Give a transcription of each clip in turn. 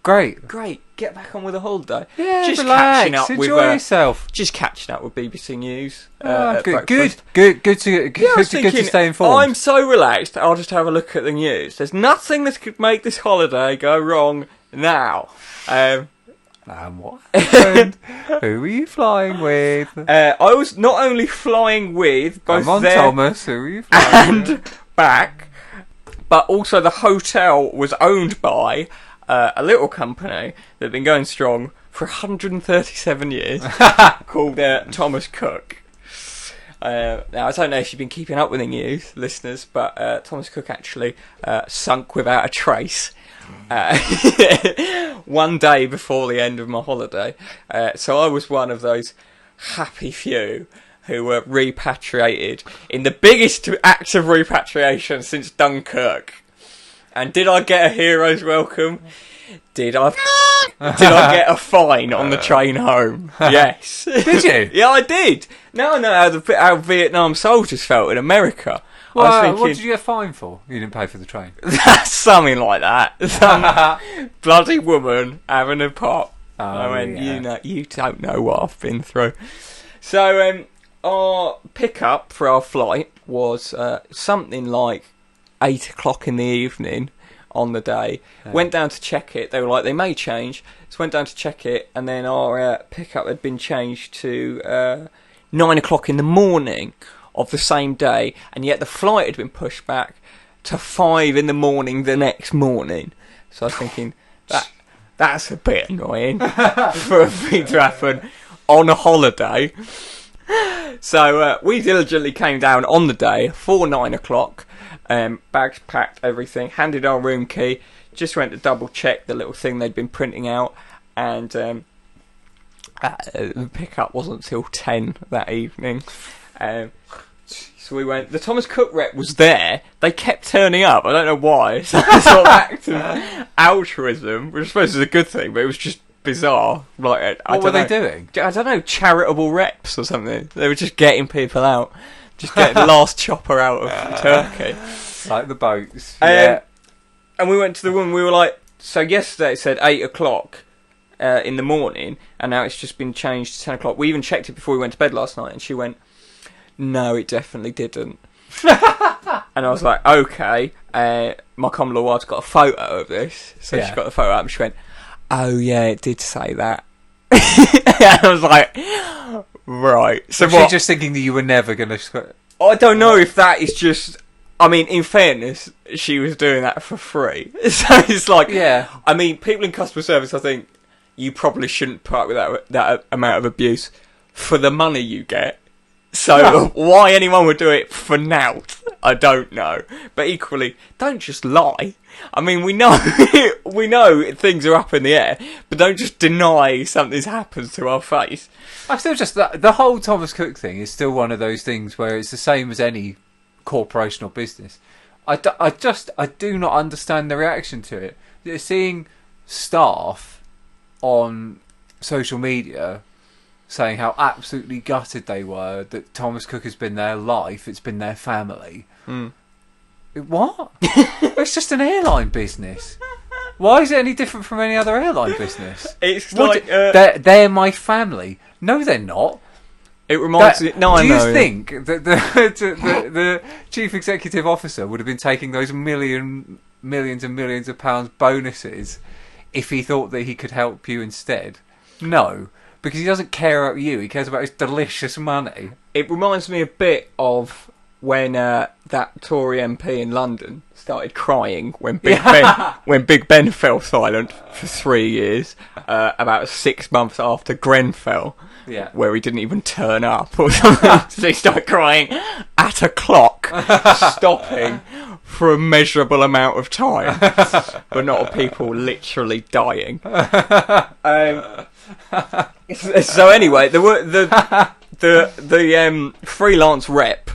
Great. Get back on with the holiday. Yeah, just relax. Catching up Enjoy with, yourself. Just catching up with BBC News. Good Good to stay informed. I'm so relaxed. I'll just have a look at the news. There's nothing that could make this holiday go wrong now. And what happened? Who were you flying with? I was not only flying with both Come on, there Thomas. Who were you flying with? and back, but also the hotel was owned by a little company that had been going strong for 137 years called Thomas Cook. Now, I don't know if you've been keeping up with the news, listeners, but Thomas Cook actually sunk without a trace one day before the end of my holiday. So I was one of those happy few who were repatriated in the biggest act of repatriation since Dunkirk. And did I get a hero's welcome? Did I get a fine on the train home? Yes. Did you? Yeah, I did. Now I know how Vietnam soldiers felt in America. Well, I was thinking, what did you get fined for? You didn't pay for the train. Something like that. Some bloody woman having a pop. I went, yeah. you don't know what I've been through. So our pickup for our flight was something like 8 o'clock in the evening on the day. Yeah. Went down to check it. They were like, they may change. So went down to check it, and then our pickup had been changed to 9 o'clock in the morning of the same day, and yet the flight had been pushed back to 5 in the morning the next morning. So I was thinking, that's a bit annoying for a thing to happen on a holiday. So we diligently came down on the day for 9 o'clock. Bags packed, everything, handed our room key, just went to double check the little thing they'd been printing out, and the pickup wasn't till 10 that evening. So we went, the Thomas Cook rep was there, they kept turning up, I don't know why. It's like a sort of act of altruism, which I suppose is a good thing, but it was just bizarre. Like, What were they doing? I don't know, charitable reps or something. They were just getting people out. Just getting the last chopper out of Turkey. Like the boats. Yeah. And we went to the woman, we were like, so yesterday it said 8 o'clock in the morning, and now it's just been changed to 10 o'clock. We even checked it before we went to bed last night, and she went, no, it definitely didn't. And I was like, okay. My common law wife's got a photo of this, so she got the photo up, and she went, oh yeah, it did say that. And I was like, right. So was she just thinking that you were never going to... I don't know if that is just... I mean, in fairness, she was doing that for free. So it's like... Yeah. I mean, people in customer service, I think, you probably shouldn't put up with that amount of abuse for the money you get. So why anyone would do it for nout, I don't know. But equally, don't just lie. I mean, we know things are up in the air, but don't just deny something's happened to our face. I still just... The whole Thomas Cook thing is still one of those things where it's the same as any corporation or business. I do not understand the reaction to it. Seeing staff on social media saying how absolutely gutted they were that Thomas Cook has been their life, it's been their family. What? It's just an airline business. Why is it any different from any other airline business? It's like they're my family. No, they're not. It reminds me. No, I know. Do you think that the chief executive officer would have been taking those millions and millions of pounds bonuses if he thought that he could help you instead? No, because he doesn't care about you. He cares about his delicious money. It reminds me a bit of when that Tory MP in London started crying when Big Ben fell silent for 3 years, about 6 months after Grenfell, where he didn't even turn up or something. So he started crying at a clock, stopping for a measurable amount of time, but not of people literally dying. So anyway, the freelance rep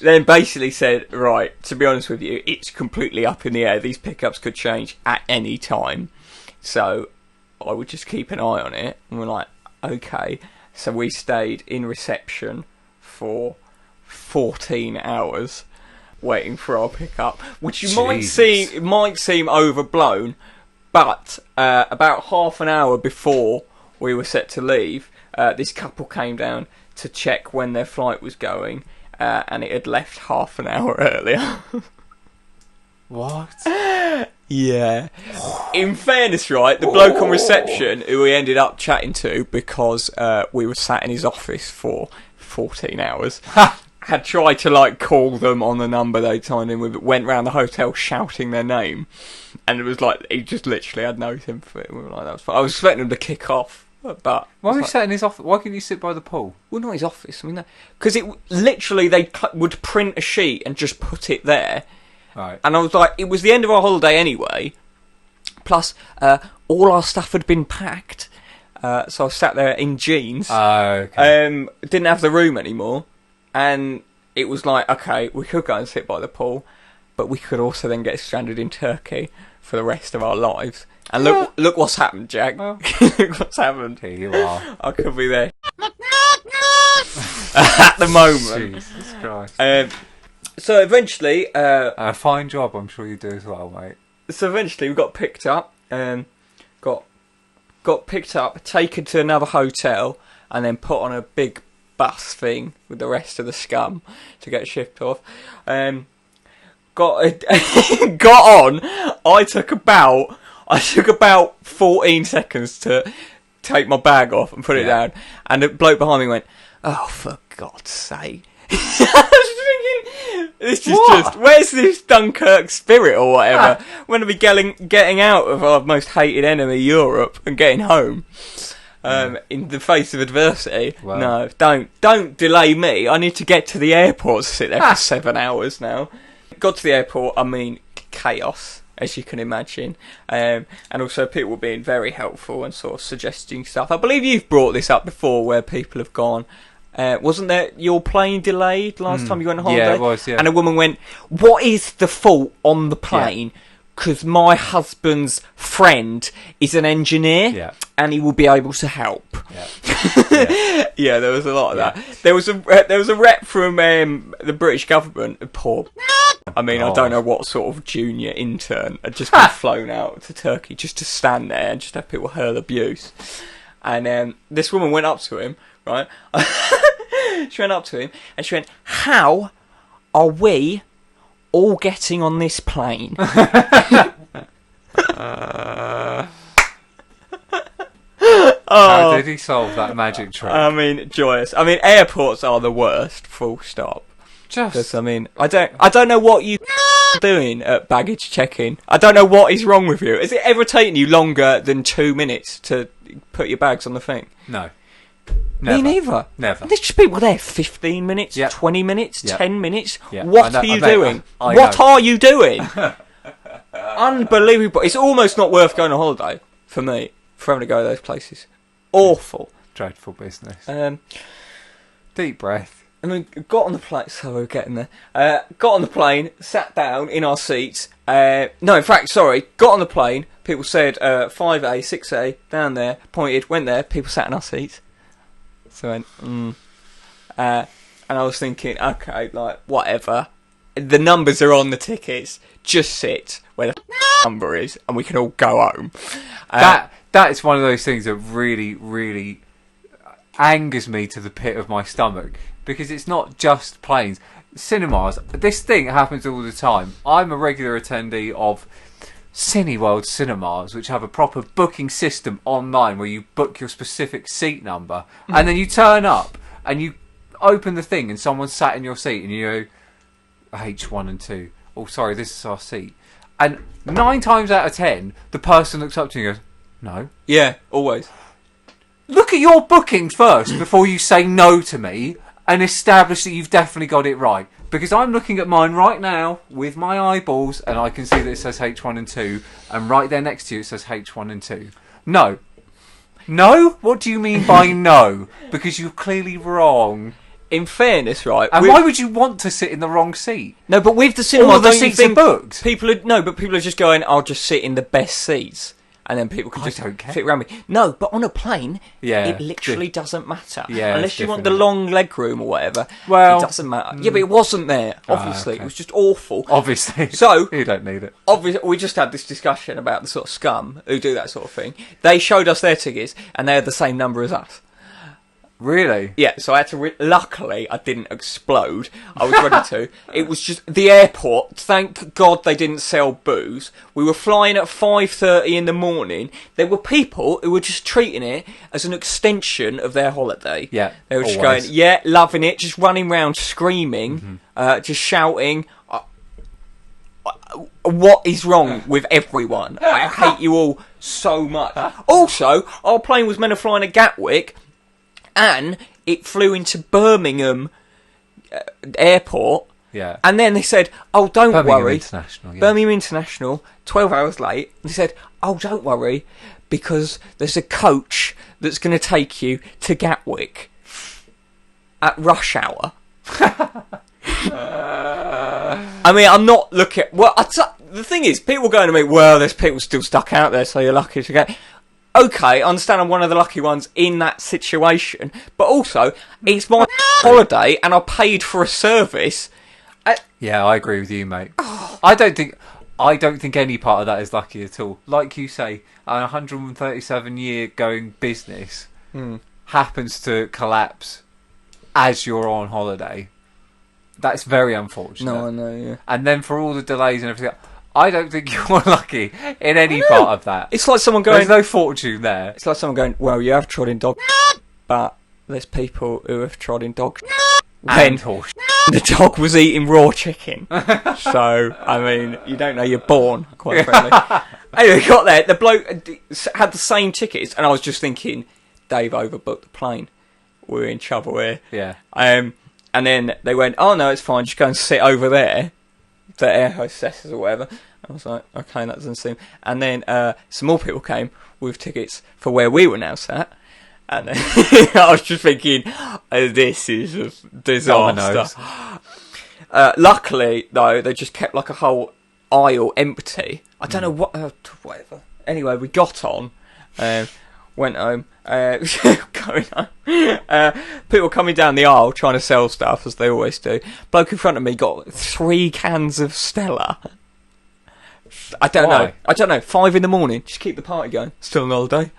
then basically said, right, to be honest with you, it's completely up in the air. These pickups could change at any time. So I would just keep an eye on it. And we're like, okay. So we stayed in reception for 14 hours waiting for our pickup, which might seem overblown, But about half an hour before we were set to leave, this couple came down to check when their flight was going, and it had left half an hour earlier. What? Yeah. In fairness, right, the bloke on reception, who we ended up chatting to because we were sat in his office for 14 hours, had tried to like call them on the number they'd signed in with, went round the hotel shouting their name, and it was like he just literally had no sympathy. We were like, that was fine. I was expecting him to kick off, but why were you sat in his office? Why couldn't you sit by the pool? Well, not his office. I mean, because it literally they would print a sheet and just put it there. Right. And I was like, it was the end of our holiday anyway. Plus, all our stuff had been packed, so I sat there in jeans. Oh, okay. Didn't have the room anymore, and it was like, okay, we could go and sit by the pool, but we could also then get stranded in Turkey for the rest of our lives. And look what's happened, Jack. Well, Look what's happened. here you are. I could be there at the moment. Jesus Christ. So eventually, A fine job, I'm sure you do as well, mate. So eventually we got picked up, got picked up, taken to another hotel, and then put on a big bus thing with the rest of the scum to get shipped off. Got on. I took about 14 seconds to take my bag off and put it down, and the bloke behind me went, "Oh, for God's sake." I was thinking, this is just, where's this Dunkirk spirit or whatever? When are we getting out of our most hated enemy, Europe, and getting home? In the face of adversity. Well. No, don't delay me. I need to get to the airport to sit there for 7 hours now. Got to the airport, I mean, chaos, as you can imagine. And also people were being very helpful and sort of suggesting stuff. I believe you've brought this up before, where people have gone, wasn't there your plane delayed last time you went on holiday? Yeah, it was, yeah. And a woman went, "What is the fault on the plane? Because my husband's friend is an engineer, and he will be able to help." Yeah, there was a lot of that. There was a rep from the British government, poor. I mean, I don't know what sort of junior intern had just been flown out to Turkey just to stand there and just have people hurl abuse. And this woman went up to him, right? She went up to him and she went, "How are we all getting on this plane?" How did he solve that magic trick? I mean, joyous. I mean, airports are the worst. Full stop. Just, I mean, I don't know what you doing at baggage check-in. I don't know what is wrong with you. Is it ever taking you longer than 2 minutes to put your bags on the thing? No. Never. Me neither. Never. There's just people there 15 minutes, 20 minutes, 10 minutes. What are you doing? What are you doing? Unbelievable. It's almost not worth going on holiday for me, for having to go to those places. Awful. Dreadful business. Deep breath. I mean, got on the plane. So we're getting there. Got on the plane, sat down in our seats. No, in fact, sorry. Got on the plane. People said 5A, 6A, down there. Pointed, went there. People sat in our seats. So I went, and I was thinking, okay, like, whatever. The numbers are on the tickets. Just sit where the number is, and we can all go home. That is one of those things that really, really angers me to the pit of my stomach, because it's not just planes. Cinemas, this thing happens all the time. I'm a regular attendee of Cineworld cinemas, which have a proper booking system online where you book your specific seat number, and then you turn up and you open the thing and someone's sat in your seat and you go, H1 and 2. Oh, sorry, this is our seat. And 9 times out of 10, the person looks up to you and goes, "No." Yeah, always. Look at your booking first before you say no to me, and establish that you've definitely got it right. Because I'm looking at mine right now with my eyeballs, and I can see that it says H1 and 2, and right there next to you it says H1 and 2. No. No? What do you mean by no? Because you're clearly wrong. In fairness, right? And why would you want to sit in the wrong seat? No, but with the cinema, all the seats are booked. People are just going, "I'll just sit in the best seats." and then people could I just don't care. fit around me. No, but on a plane, Yeah, it literally doesn't matter. Yeah, Unless it's you want the different. long leg room or whatever, Well, it doesn't matter. Yeah, but it wasn't there, obviously. okay. It was just awful. Obviously. So, you don't need it. obviously, we just had this discussion about the sort of scum who do that sort of thing. They showed us their tickets, and they had the same number as us. Really? Yeah, so I had to. Luckily, I didn't explode. I was ready to. It was just the airport. Thank God they didn't sell booze. We were flying at 5:30 in the morning. There were people who were just treating it as an extension of their holiday. Yeah, they were just always. going, yeah, loving it, just running around screaming, just shouting. What is wrong with everyone? I hate you all so much. Also, our plane was meant to fly in Gatwick. And it flew into Birmingham airport. Yeah. And then they said, oh, don't Birmingham worry. International. Yeah. Birmingham International, 12 hours late. They said, oh, don't worry, because there's a coach that's going to take you to Gatwick at rush hour. I mean, I'm not looking... Well, the thing is, people are going to me, well, there's people still stuck out there, so you're lucky to get... Okay, I understand I'm one of the lucky ones in that situation, but also, it's my holiday and I paid for a service. Yeah, I agree with you, mate. I don't think any part of that is lucky at all. Like you say, a 137-year going business happens to collapse as you're on holiday. That's very unfortunate. No, I know, yeah. And then for all the delays and everything, I don't think you're lucky in any part of that. It's like someone going... There's no fortune there. It's like someone going, well, you have trod in dog but there's people who have trod in dog when And horse. the dog was eating raw chicken. So, I mean, you don't know you're born, quite frankly. Anyway, got there, the bloke had the same tickets, and I was just thinking, Dave overbooked the plane. We're in trouble here. Yeah. And then they went, oh no, it's fine, just go and sit over there. The air hostesses or whatever. I was like, okay, that doesn't seem... And then some more people came with tickets for where we were now sat. And then I was just thinking, this is a disaster. Luckily, though, they just kept like a whole aisle empty. I don't know what... whatever. Anyway, we got on. Went home. Going home. People coming down the aisle trying to sell stuff, as they always do. Bloke in front of me got 3 cans of Stella. I don't know. 5 in the morning. Just keep the party going. Still on holiday.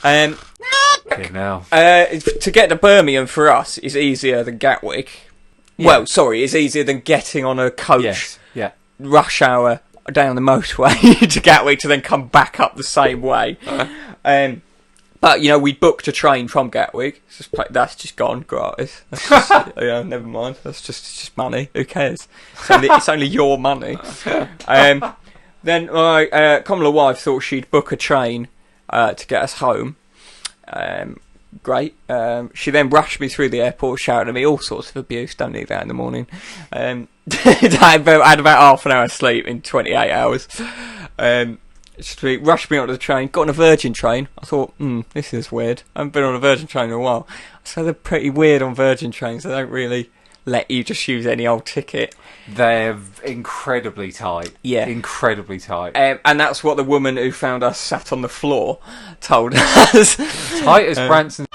Now. To get to Birmingham for us is easier than Gatwick. Yeah. Well, sorry, it's easier than getting on a coach. Yes. Yeah. Rush hour down the motorway to Gatwick to then come back up the same way. But, you know, we booked a train from Gatwick. That's just gone gratis. That's just, never mind. It's just money. Who cares? It's only your money. Then my common law wife thought she'd book a train to get us home. Great. She then rushed me through the airport, shouting at me all sorts of abuse. Don't need that in the morning. I had about half an hour sleep in 28 hours. She rushed me onto the train, got on a Virgin train. I thought, this is weird. I haven't been on a Virgin train in a while. So they're pretty weird on Virgin trains. They don't really let you just use any old ticket. They're incredibly tight. Yeah. Incredibly tight. And that's what the woman who found us sat on the floor told us. Tight as Branson.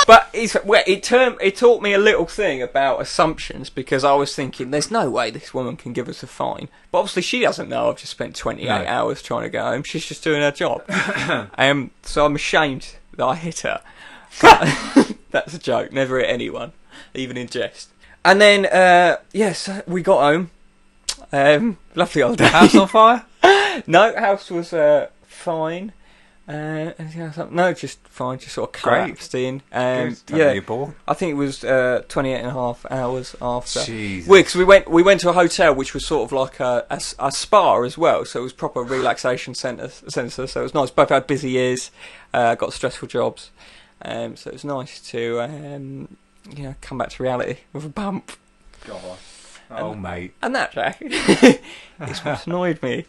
But it taught me a little thing about assumptions, because I was thinking, there's no way this woman can give us a fine. But obviously she doesn't know I've just spent 28 hours trying to go home. She's just doing her job. So I'm ashamed that I hit her. But that's a joke. Never hit anyone, even in jest. And then, yes, we got home. Lovely holiday. House on fire? No, house was fine. Anything else? No, just fine. Just sort of collapsed in. Yeah. I think it was 28 and a half hours after. Jesus. Because we went to a hotel which was sort of like a spa as well, so it was proper relaxation centre. So it was nice. Both had busy years, got stressful jobs, so it was nice to come back to reality with a bump. God. Mate. And that, Jack, is what's annoyed me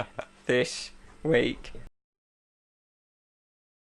this week.